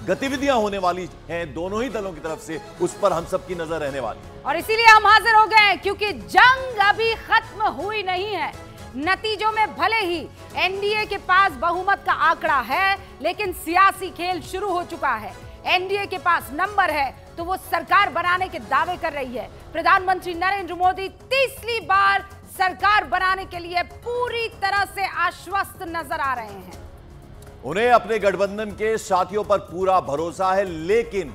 गतिविधियां होने वाली हैं दोनों ही दलों की तरफ से, उस पर हम सबकी नजर रहने वाली। और इसीलिए हम हाजिर हो गए हैं क्योंकि जंग अभी खत्म हुई नहीं है। नतीजों में भले ही एनडीए के पास बहुमत का आंकड़ा है, लेकिन सियासी खेल शुरू हो चुका है। एनडीए के पास नंबर है तो वो सरकार बनाने के दावे कर रही है। प्रधानमंत्री नरेंद्र मोदी तीसरी बार सरकार बनाने के लिए पूरी तरह से आश्वस्त नजर आ रहे हैं। उन्हें अपने गठबंधन के साथियों पर पूरा भरोसा है, लेकिन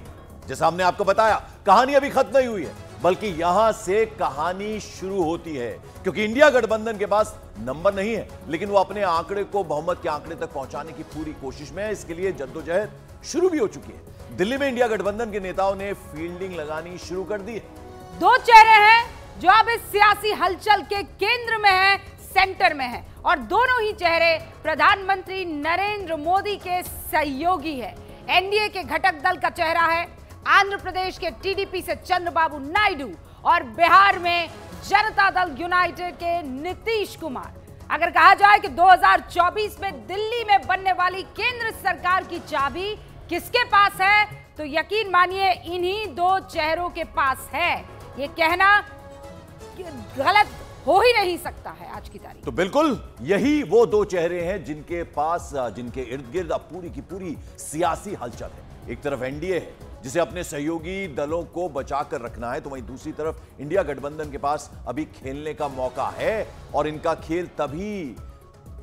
जैसा हमने आपको बताया, कहानी अभी खत्म नहीं हुई है, बल्कि यहां से कहानी शुरू होती है। क्योंकि इंडिया गठबंधन के पास नंबर नहीं है, लेकिन वो अपने आंकड़े को बहुमत के आंकड़े तक पहुंचाने की पूरी कोशिश में है। इसके लिए जद्दोजहद शुरू भी हो चुकी है। दिल्ली में इंडिया गठबंधन के नेताओं ने फील्डिंग लगानी शुरू कर दी है। दो चेहरे हैं जो अब इस सियासी हलचल के केंद्र में है, सेंटर में है, और दोनों ही चेहरे प्रधानमंत्री नरेंद्र मोदी के सहयोगी है। एनडीए के घटक दल का चेहरा है आंध्र प्रदेश के टीडीपी से चंद्रबाबू नायडू, और बिहार में जनता दल यूनाइटेड के नीतीश कुमार। अगर कहा जाए कि 2024 में दिल्ली में बनने वाली केंद्र सरकार की चाबी किसके पास है, तो यकीन मानिए इन्हीं दो चेहरों के पास है। ये कहना गलत हो ही नहीं सकता है आज की तारीख। तो बिल्कुल यही वो दो चेहरे हैं जिनके पास, जिनके इर्द गिर्द अब पूरी की पूरी सियासी हलचल है। एक तरफ एनडीए है जिसे अपने सहयोगी दलों को बचाकर रखना है, तो वहीं दूसरी तरफ इंडिया गठबंधन के पास अभी खेलने का मौका है, और इनका खेल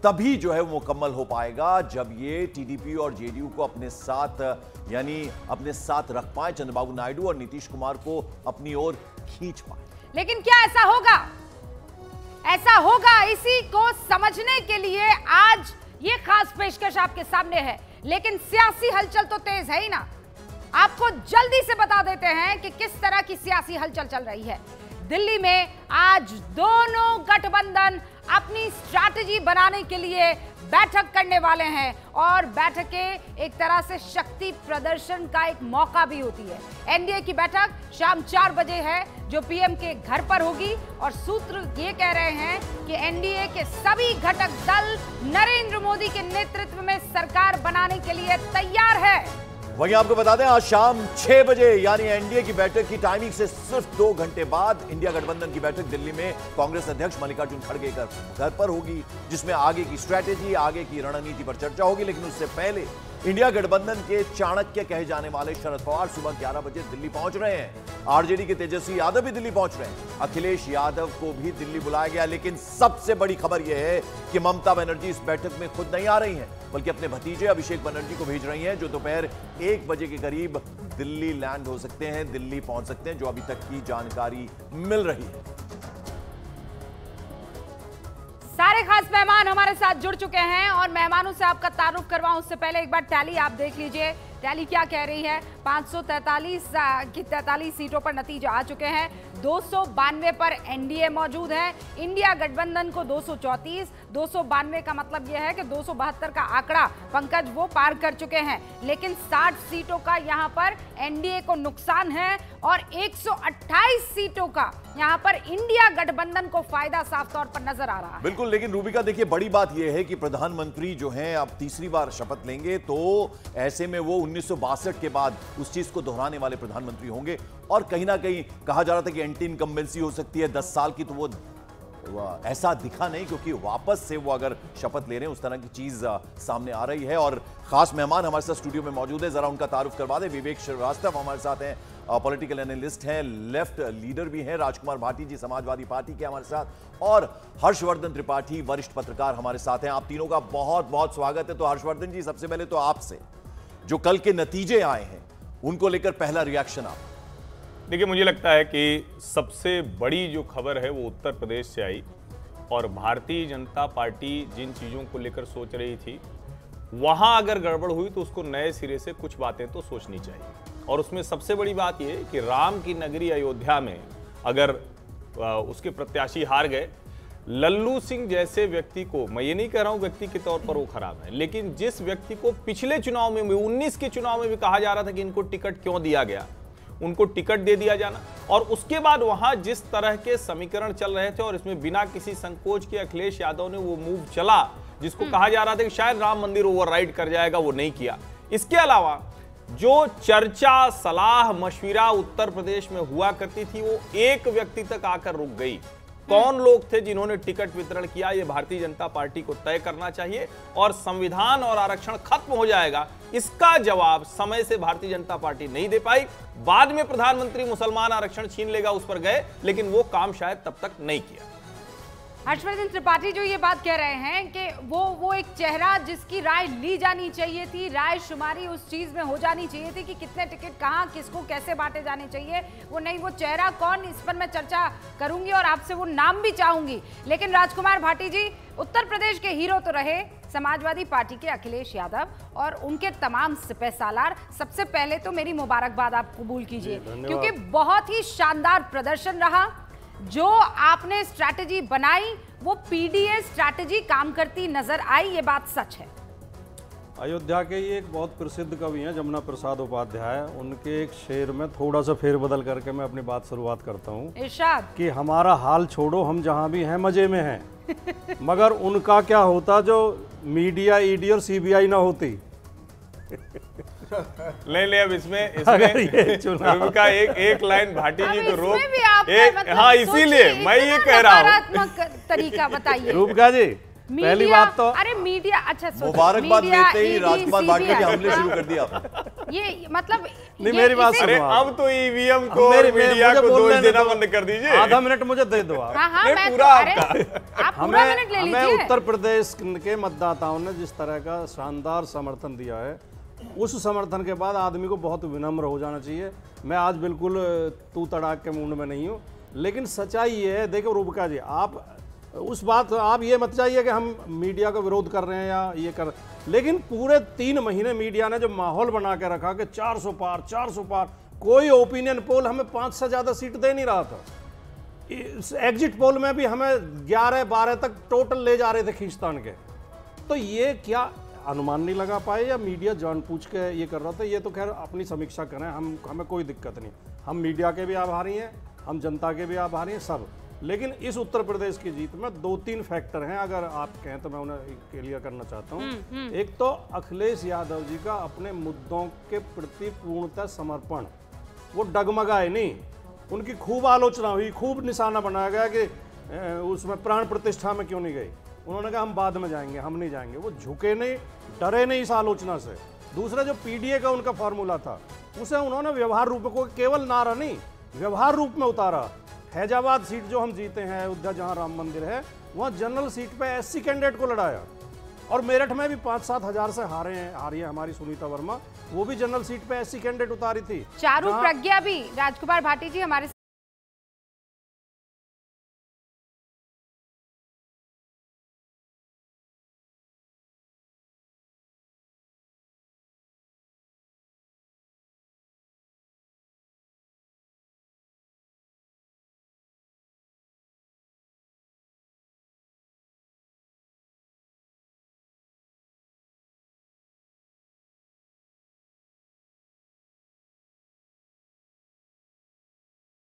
तभी जो है वो मुकम्मल हो पाएगा जब ये टीडीपी और जेडीयू को अपने साथ, यानी अपने साथ रख पाए, चंद्रबाबू नायडू और नीतीश कुमार को अपनी ओर खींच पाए। लेकिन क्या ऐसा होगा? ऐसा होगा, इसी को समझने के लिए आज ये खास पेशकश आपके सामने है। लेकिन सियासी हलचल तो तेज है ही ना। आपको जल्दी से बता देते हैं कि किस तरह की सियासी हलचल चल रही है। दिल्ली में आज दोनों गठबंधन अपनी स्ट्रैटेजी बनाने के लिए बैठक करने वाले हैं, और बैठकें एक तरह से शक्ति प्रदर्शन का एक मौका भी होती है। एनडीए की बैठक शाम 4 बजे है, जो पीएम के घर पर होगी, और सूत्र ये कह रहे हैं कि एनडीए के सभी घटक दल नरेंद्र मोदी के नेतृत्व में सरकार बनाने के लिए तैयार है। वहीं आपको बता दें, आज शाम 6 बजे यानी एनडीए की बैठक की टाइमिंग से सिर्फ 2 घंटे बाद इंडिया गठबंधन की बैठक दिल्ली में कांग्रेस अध्यक्ष मल्लिकार्जुन खड़गे के घर पर होगी, जिसमें आगे की स्ट्रैटेजी, आगे की रणनीति पर चर्चा होगी। लेकिन उससे पहले इंडिया गठबंधन के चाणक्य कहे जाने वाले शरद पवार सुबह 11 बजे दिल्ली पहुंच रहे हैं। आरजेडी के तेजस्वी यादव भी दिल्ली पहुंच रहे हैं। अखिलेश यादव को भी दिल्ली बुलाया गया। लेकिन सबसे बड़ी खबर यह है कि ममता बनर्जी इस बैठक में खुद नहीं आ रही हैं, बल्कि अपने भतीजे अभिषेक बनर्जी को भेज रही हैं, जो दोपहर 1 बजे के करीब दिल्ली लैंड हो सकते हैं, दिल्ली पहुंच सकते हैं, जो अभी तक की जानकारी मिल रही है। सारे खास मेहमान हमारे साथ जुड़ चुके हैं, और मेहमानों से आपका तारुफ करवाऊं उससे पहले एक बार टैली आप देख लीजिए। टैली क्या कह रही है? 543 की 43 सीटों पर नतीजे आ चुके हैं। 292 पर एनडीए मौजूद है। इंडिया गठबंधन को 234, 292 का मतलब यह है कि 272 का आंकड़ा पंकज वो पार कर चुके हैं। लेकिन 60 सीटों का यहां पर एनडीए को नुकसान है, और 128 सीटों का यहां पर इंडिया गठबंधन को फायदा साफ तौर पर नजर आ रहा है। बिल्कुल, लेकिन रूबिका देखिए, बड़ी बात यह है कि प्रधानमंत्री जो हैं अब तीसरी बार शपथ लेंगे, तो ऐसे में वो 1962 के बाद उस चीज को दोहराने वाले प्रधानमंत्री होंगे। और कहीं ना कहीं कहा जा रहा था कि एंटी इनकम्बेंसी हो सकती है 10 साल की, तो वो ऐसा दिखा नहीं, क्योंकि वापस से वो अगर शपथ ले रहे हैं उस तरह की चीज सामने आ रही है। और खास मेहमान हमारे साथ स्टूडियो में मौजूद है, जरा उनका तारुफ करवा दे। विवेक श्रीवास्तव हमारे साथ हैं, पॉलिटिकल एनालिस्ट हैं, लेफ्ट लीडर भी हैं। राजकुमार भाटी जी समाजवादी पार्टी के हमारे साथ, और हर्षवर्धन त्रिपाठी वरिष्ठ पत्रकार हमारे साथ हैं। आप तीनों का बहुत बहुत स्वागत है। तो हर्षवर्धन जी, सबसे पहले तो आपसे, जो कल के नतीजे आए हैं उनको लेकर पहला रिएक्शन आप। देखिए, मुझे लगता है कि सबसे बड़ी जो खबर है वो उत्तर प्रदेश से आई, और भारतीय जनता पार्टी जिन चीज़ों को लेकर सोच रही थी, वहाँ अगर गड़बड़ हुई तो उसको नए सिरे से कुछ बातें तो सोचनी चाहिए। और उसमें सबसे बड़ी बात यह कि राम की नगरी अयोध्या में अगर उसके प्रत्याशी हार गए, लल्लू सिंह जैसे व्यक्ति को, मैं ये नहीं कह रहा हूं व्यक्ति के तौर पर वो खराब है, लेकिन जिस व्यक्ति को पिछले चुनाव में 19 के चुनाव में भी कहा जा रहा था कि इनको टिकट क्यों दिया गया, उनको टिकट दे दिया जाना, और उसके बाद वहां जिस तरह के समीकरण चल रहे थे, और इसमें बिना किसी संकोच के अखिलेश यादव ने वो मूव चला जिसको कहा जा रहा था कि शायद राम मंदिर ओवरराइड कर जाएगा, वो नहीं किया। इसके अलावा जो चर्चा, सलाह, मशविरा उत्तर प्रदेश में हुआ करती थी वो एक व्यक्ति तक आकर रुक गई। कौन लोग थे जिन्होंने टिकट वितरण किया, ये भारतीय जनता पार्टी को तय करना चाहिए और संविधान और आरक्षण खत्म हो जाएगा, इसका जवाब समय से भारतीय जनता पार्टी नहीं दे पाई। बाद में प्रधानमंत्री मुसलमान आरक्षण छीन लेगा उस पर गए, लेकिन वो काम शायद तब तक नहीं किया। हर्षवर्धन त्रिपाठी जो ये बात कह रहे हैं कि वो एक चेहरा जिसकी राय ली जानी चाहिए थी, राय शुमारी उस चीज में हो जानी चाहिए थी कि कितने टिकट कहां किसको कैसे बांटे जाने चाहिए, वो नहीं, वो चेहरा कौन, इस पर मैं चर्चा करूंगी और आपसे वो नाम भी चाहूंगी। लेकिन राजकुमार भाटी जी, उत्तर प्रदेश के हीरो तो रहे समाजवादी पार्टी के अखिलेश यादव और उनके तमाम सिपह सालार। सबसे पहले तो मेरी मुबारकबाद आप कबूल कीजिए, क्योंकि बहुत ही शानदार प्रदर्शन रहा। जो आपने स्ट्रैटेजी बनाई वो पीडीए स्ट्रैटेजी काम करती नजर आई, ये बात सच है। अयोध्या के ये एक बहुत प्रसिद्ध कवि हैं जमुना प्रसाद उपाध्याय, उनके एक शेर में थोड़ा सा फेरबदल करके मैं अपनी बात शुरुआत करता हूँ। इरशाद कि हमारा हाल छोड़ो, हम जहाँ भी हैं मजे में हैं, मगर उनका क्या होता जो मीडिया, ईडी और सीबीआई ना होती। ले अब इसमें का एक लाइन भाटी जी तो रोक एक, मतलब हाँ इसीलिए मैं ये कह रहा हूँ। तरीका बताइए रूपका जी, पहली बात तो अरे मीडिया, अच्छा मुबारकबाद लेते ही राजकुमार भाटी ने हमले शुरू कर दिया। ये मतलब नहीं, मेरी बात अरे अब तो ईवीएम को और मीडिया को दोष देना बंद कर दीजिए। आधा मिनट मुझे दे दो। मैं पूरा आप पूरा मिनट ले लीजिए। हमें उत्तर प्रदेश के मतदाताओं ने जिस तरह का शानदार समर्थन दिया है, उस समर्थन के बाद आदमी को बहुत विनम्र हो जाना चाहिए। मैं आज बिल्कुल तू तड़ाक के मूड में नहीं हूँ, लेकिन सच्चाई ये है, देखो रूपका जी, आप उस बात आप ये मत चाहिए कि हम मीडिया का विरोध कर रहे हैं या ये कर, लेकिन पूरे 3 महीने मीडिया ने जो माहौल बना के रखा कि 400 पार 400 पार, कोई ओपिनियन पोल हमें 5 से ज़्यादा सीट दे नहीं रहा था। एग्जिट पोल में भी हमें 11-12 तक टोटल ले जा रहे थे खींचतान के। तो ये क्या अनुमान नहीं लगा पाए या मीडिया जानबूझ के ये कर रहा था? ये तो खैर अपनी समीक्षा करें, हमें कोई दिक्कत नहीं। हम मीडिया के भी आभारी हैं, हम जनता के भी आभारी हैं, सब। लेकिन इस उत्तर प्रदेश की जीत में 2-3 फैक्टर हैं, अगर आप कहें तो मैं उन्हें क्लियर करना चाहता हूं। एक तो अखिलेश यादव जी का अपने मुद्दों के प्रति पूर्णतः समर्पण, वो डगमगाए नहीं, उनकी खूब आलोचना हुई, खूब निशाना बनाया गया कि उसमें प्राण प्रतिष्ठा में क्यों नहीं गई। उन्होंने कहा हम बाद में जाएंगे, हम नहीं जाएंगे। वो झुके नहीं, डरे नहीं इस आलोचना से। दूसरा जो पीडीए का उनका फॉर्मूला था, उसे उन्होंने व्यवहार रूप में, कोई केवल नारा नहीं, व्यवहार रूप में उतारा। फैजाबाद सीट जो हम जीते हैं, अयोध्या जहां राम मंदिर है, वहां जनरल सीट पे एससी कैंडिडेट को लड़ाया। और मेरठ में भी 5-7 हजार से हारी है हमारी सुनीता वर्मा, वो भी जनरल सीट पे एससी कैंडिडेट उतारी थी। चारू प्रज्ञा भी, राजकुमार भाटी जी हमारे